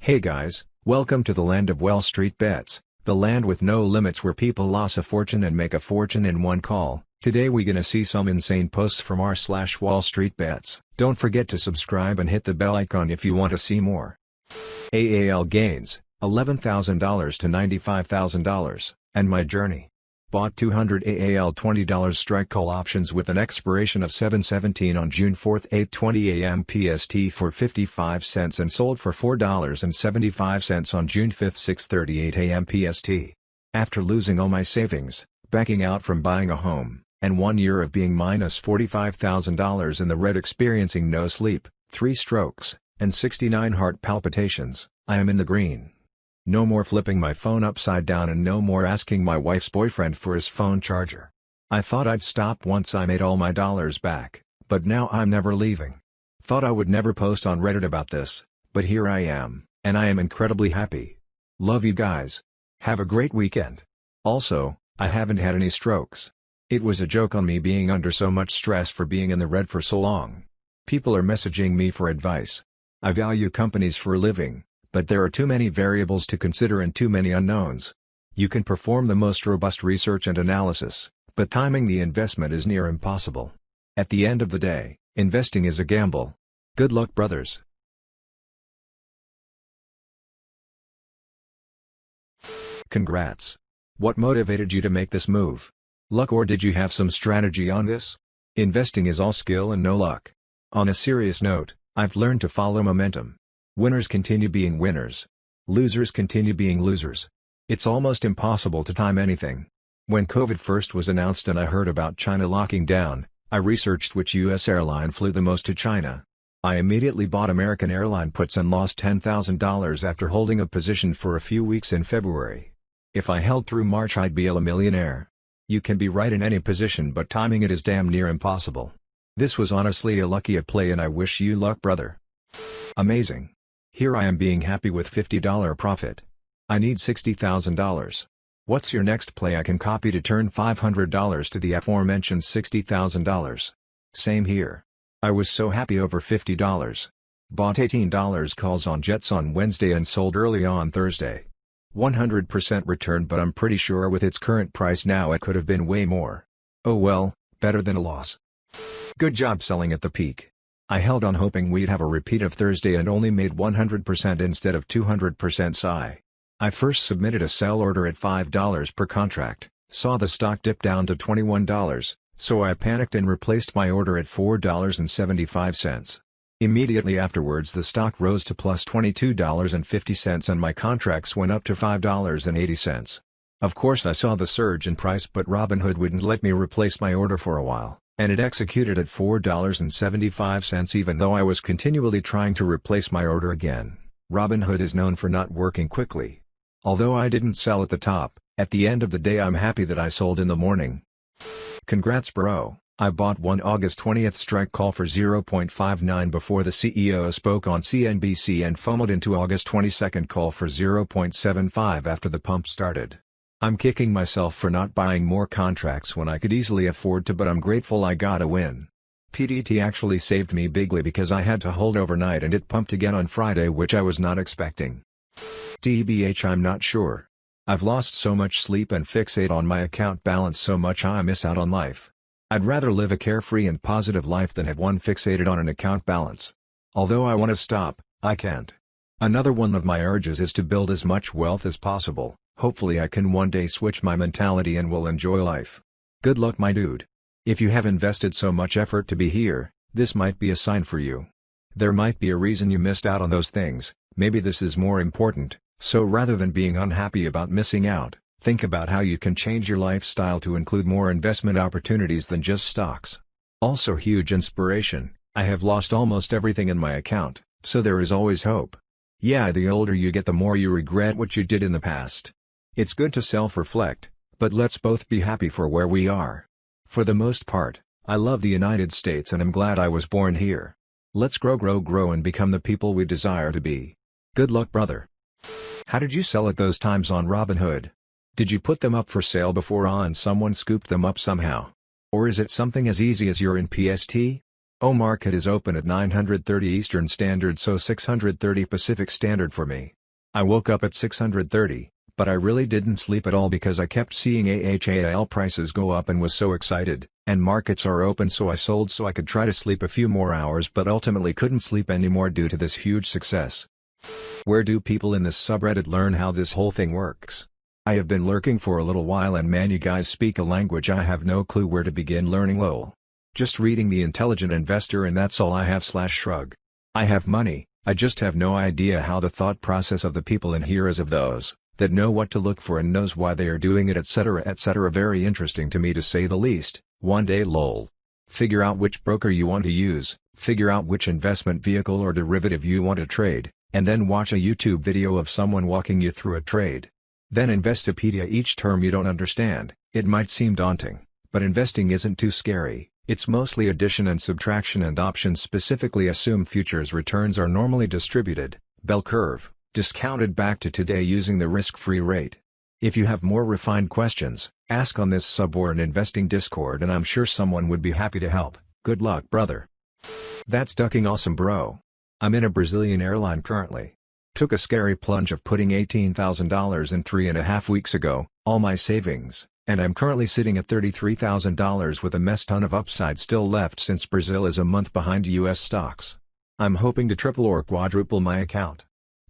Hey guys, welcome to the land of Wall Street Bets, the land with no limits where people loss a fortune and make a fortune in one call. Today we gonna see some insane posts from r/Wall Street Bets. Don't forget to subscribe and hit the bell icon if you want to see more. AAL gains, $11,000 to $95,000, and my journey. Bought 200 AAL $20 strike call options with an expiration of 7/17 on June 4, 8:20 a.m. PST for 55 cents and sold for $4.75 on June 5, 6:38 a.m. PST. After losing all my savings, backing out from buying a home, and 1 year of being minus $45,000 in the red, experiencing no sleep, 3 strokes, and 69 heart palpitations, I am in the green. No more flipping my phone upside down and no more asking my wife's boyfriend for his phone charger. I thought I'd stop once I made all my dollars back, but now I'm never leaving. Thought I would never post on Reddit about this, but here I am, and I am incredibly happy. Love you guys. Have a great weekend. Also, I haven't had any strokes. It was a joke on me being under so much stress for being in the red for so long. People are messaging me for advice. I value companies for a living, but there are too many variables to consider and too many unknowns. You can perform the most robust research and analysis, but timing the investment is near impossible. At the end of the day, investing is a gamble. Good luck, brothers. Congrats. What motivated you to make this move? Luck, or did you have some strategy on this? Investing is all skill and no luck. On a serious note, I've learned to follow momentum. Winners continue being winners. Losers continue being losers. It's almost impossible to time anything. When COVID first was announced and I heard about China locking down, I researched which U.S. airline flew the most to China. I immediately bought American airline puts and lost $10,000 after holding a position for a few weeks in February. If I held through March, I'd be a millionaire. You can be right in any position, but timing it is damn near impossible. This was honestly a lucky play and I wish you luck, brother. Amazing. Here I am being happy with $50 profit. I need $60,000. What's your next play I can copy to turn $500 to the aforementioned $60,000? Same here. I was so happy over $50. Bought $18 calls on Jets on Wednesday and sold early on Thursday. 100% return, but I'm pretty sure with its current price now it could have been way more. Oh well, better than a loss. Good job selling at the peak. I held on hoping we'd have a repeat of Thursday and only made 100% instead of 200% sigh. I first submitted a sell order at $5 per contract, saw the stock dip down to $21, so I panicked and replaced my order at $4.75. Immediately afterwards the stock rose to plus $22.50 and my contracts went up to $5.80. Of course I saw the surge in price, but Robinhood wouldn't let me replace my order for a while, and it executed at $4.75 even though I was continually trying to replace my order again. Robinhood is known for not working quickly. Although I didn't sell at the top, at the end of the day I'm happy that I sold in the morning. Congrats, bro. I bought one August 20th strike call for 0.59 before the CEO spoke on CNBC and FOMOed into August 22nd call for 0.75 after the pump started. I'm kicking myself for not buying more contracts when I could easily afford to, but I'm grateful I got a win. PDT actually saved me bigly because I had to hold overnight and it pumped again on Friday, which I was not expecting. TBH, I'm not sure. I've lost so much sleep and fixate on my account balance so much I miss out on life. I'd rather live a carefree and positive life than have one fixated on an account balance. Although I want to stop, I can't. Another one of my urges is to build as much wealth as possible. Hopefully I can one day switch my mentality and will enjoy life. Good luck, my dude. If you have invested so much effort to be here, this might be a sign for you. There might be a reason you missed out on those things. Maybe this is more important, so rather than being unhappy about missing out, think about how you can change your lifestyle to include more investment opportunities than just stocks. Also, huge inspiration, I have lost almost everything in my account, so there is always hope. Yeah, the older you get the more you regret what you did in the past. It's good to self-reflect, but let's both be happy for where we are. For the most part, I love the United States and I'm glad I was born here. Let's grow and become the people we desire to be. Good luck, brother. How did you sell at those times on Robinhood? Did you put them up for sale before and someone scooped them up somehow? Or is it something as easy as you're in PST? Oh, market is open at 9:30 Eastern Standard, so 6:30 Pacific Standard for me. I woke up at 6:30, but I really didn't sleep at all because I kept seeing AHAL prices go up and was so excited, and markets are open, so I sold so I could try to sleep a few more hours, but ultimately couldn't sleep anymore due to this huge success. Where do people in this subreddit learn how this whole thing works? I have been lurking for a little while, and man, you guys speak a language I have no clue where to begin learning, lol. Just reading The Intelligent Investor and that's all I have / shrug. I have money, I just have no idea how the thought process of the people in here is of those that know what to look for and knows why they are doing it, etc. etc. Very interesting to me, to say the least. One day, lol. Figure out which broker you want to use, figure out which investment vehicle or derivative you want to trade, and then watch a YouTube video of someone walking you through a trade. Then Investopedia each term you don't understand. It might seem daunting, but investing isn't too scary. It's mostly addition and subtraction, and options specifically assume futures returns are normally distributed, bell curve, discounted back to today using the risk-free rate. If you have more refined questions, ask on this sub or an investing Discord and I'm sure someone would be happy to help. Good luck, brother. That's ducking awesome, bro. I'm in a Brazilian airline currently. Took a scary plunge of putting $18,000 in 3.5 weeks ago, all my savings. And I'm currently sitting at $33,000 with a mess ton of upside still left since Brazil is a month behind US stocks. I'm hoping to triple or quadruple my account.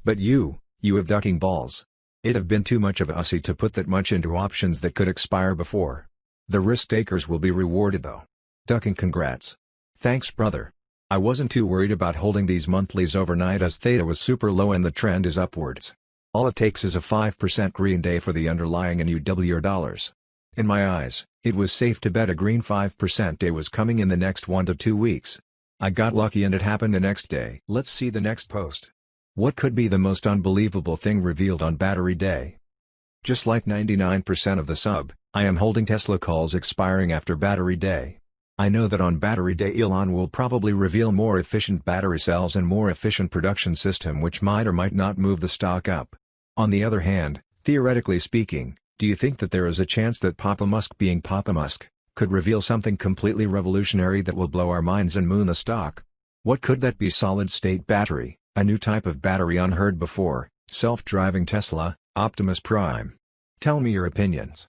But you have ducking balls. It'd have been too much of a hussy to put that much into options that could expire before. The risk takers will be rewarded though. Ducking, congrats. Thanks, brother. I wasn't too worried about holding these monthlies overnight as theta was super low and the trend is upwards. All it takes is a 5% green day for the underlying and you double your dollars. In my eyes, it was safe to bet a green 5% day was coming in the next 1 to 2 weeks. I got lucky and it happened the next day. Let's see the next post. What could be the most unbelievable thing revealed on Battery Day? Just like 99% of the sub, I am holding Tesla calls expiring after Battery Day. I know that on Battery Day Elon will probably reveal more efficient battery cells and more efficient production system, which might or might not move the stock up. On the other hand, theoretically speaking, do you think that there is a chance that Papa Musk, being Papa Musk, could reveal something completely revolutionary that will blow our minds and moon the stock? What could that be? Solid-state battery, a new type of battery unheard before, self-driving Tesla, Optimus Prime. Tell me your opinions.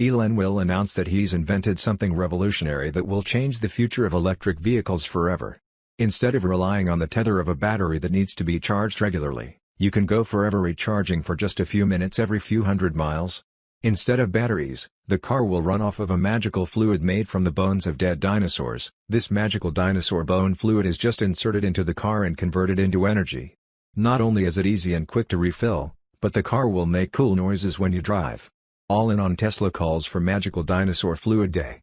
Elon will announce that he's invented something revolutionary that will change the future of electric vehicles forever. Instead of relying on the tether of a battery that needs to be charged regularly, you can go forever recharging for just a few minutes every few hundred miles. Instead of batteries, the car will run off of a magical fluid made from the bones of dead dinosaurs. This magical dinosaur bone fluid is just inserted into the car and converted into energy. Not only is it easy and quick to refill, but the car will make cool noises when you drive. All in on Tesla calls for Magical Dinosaur Fluid Day.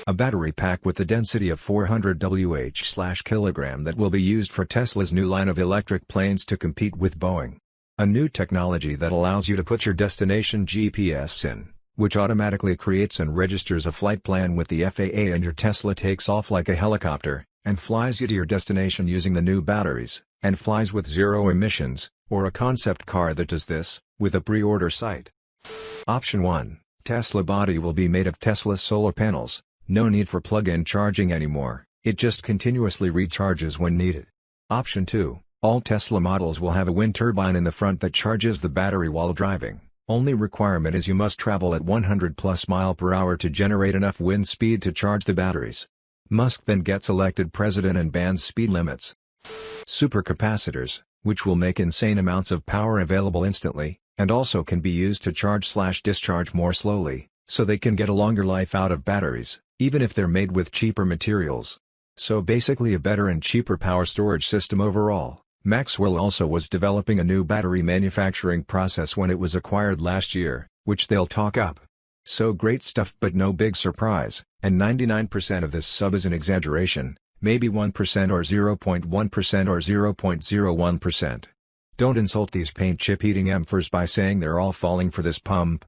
A battery pack with the density of 400 Wh/kg that will be used for Tesla's new line of electric planes to compete with Boeing. A new technology that allows you to put your destination GPS in, which automatically creates and registers a flight plan with the FAA, and your Tesla takes off like a helicopter, and flies you to your destination using the new batteries, and flies with zero emissions, or a concept car that does this, with a pre-order site. Option 1. Tesla body will be made of Tesla solar panels. No need for plug-in charging anymore, it just continuously recharges when needed. Option 2. All Tesla models will have a wind turbine in the front that charges the battery while driving. Only requirement is you must travel at 100+ mph to generate enough wind speed to charge the batteries. Musk then gets elected president and bans speed limits. Supercapacitors, which will make insane amounts of power available instantly, and also can be used to charge/discharge more slowly, so they can get a longer life out of batteries, even if they're made with cheaper materials. So basically a better and cheaper power storage system overall. Maxwell also was developing a new battery manufacturing process when it was acquired last year, which they'll talk up. So great stuff, but no big surprise, and 99% of this sub is an exaggeration, maybe 1% or 0.1% or 0.01%. Don't insult these paint chip eating emphors by saying they're all falling for this pump.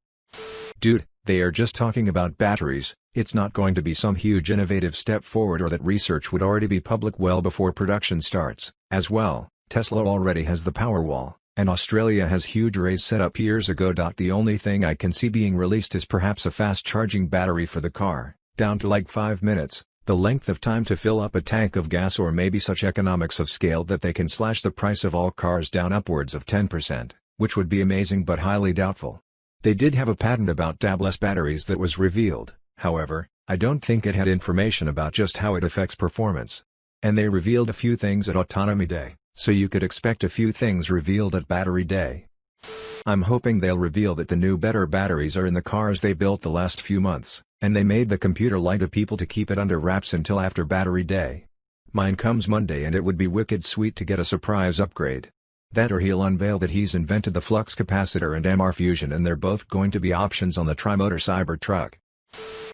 Dude, they are just talking about batteries. It's not going to be some huge innovative step forward, or that research would already be public well before production starts. As well, Tesla already has the Powerwall, and Australia has huge arrays set up years ago. The only thing I can see being released is perhaps a fast charging battery for the car, down to like 5 minutes, The length of time to fill up a tank of gas, or maybe such economics of scale that they can slash the price of all cars down upwards of 10%, which would be amazing but highly doubtful. They did have a patent about tabless batteries that was revealed, however, I don't think it had information about just how it affects performance. And they revealed a few things at Autonomy Day, so you could expect a few things revealed at Battery Day. I'm hoping they'll reveal that the new better batteries are in the cars they built the last few months, and they made the computer lie to people to keep it under wraps until after Battery Day. Mine comes Monday and it would be wicked sweet to get a surprise upgrade. That, or he'll unveil that he's invented the flux capacitor and MR Fusion, and they're both going to be options on the Tri-Motor Cybertruck.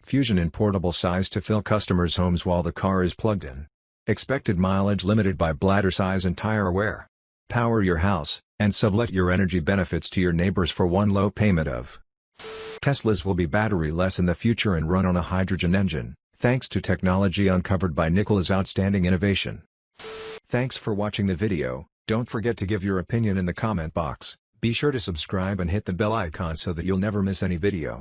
Fusion in portable size to fill customers' homes while the car is plugged in. Expected mileage limited by bladder size and tire wear. Power your house, and sublet your energy benefits to your neighbors for one low payment of. Teslas will be battery-less in the future and run on a hydrogen engine, thanks to technology uncovered by Nikola's outstanding innovation. Thanks for watching the video. Don't forget to give your opinion in the comment box. Be sure to subscribe and hit the bell icon so that you'll never miss any video.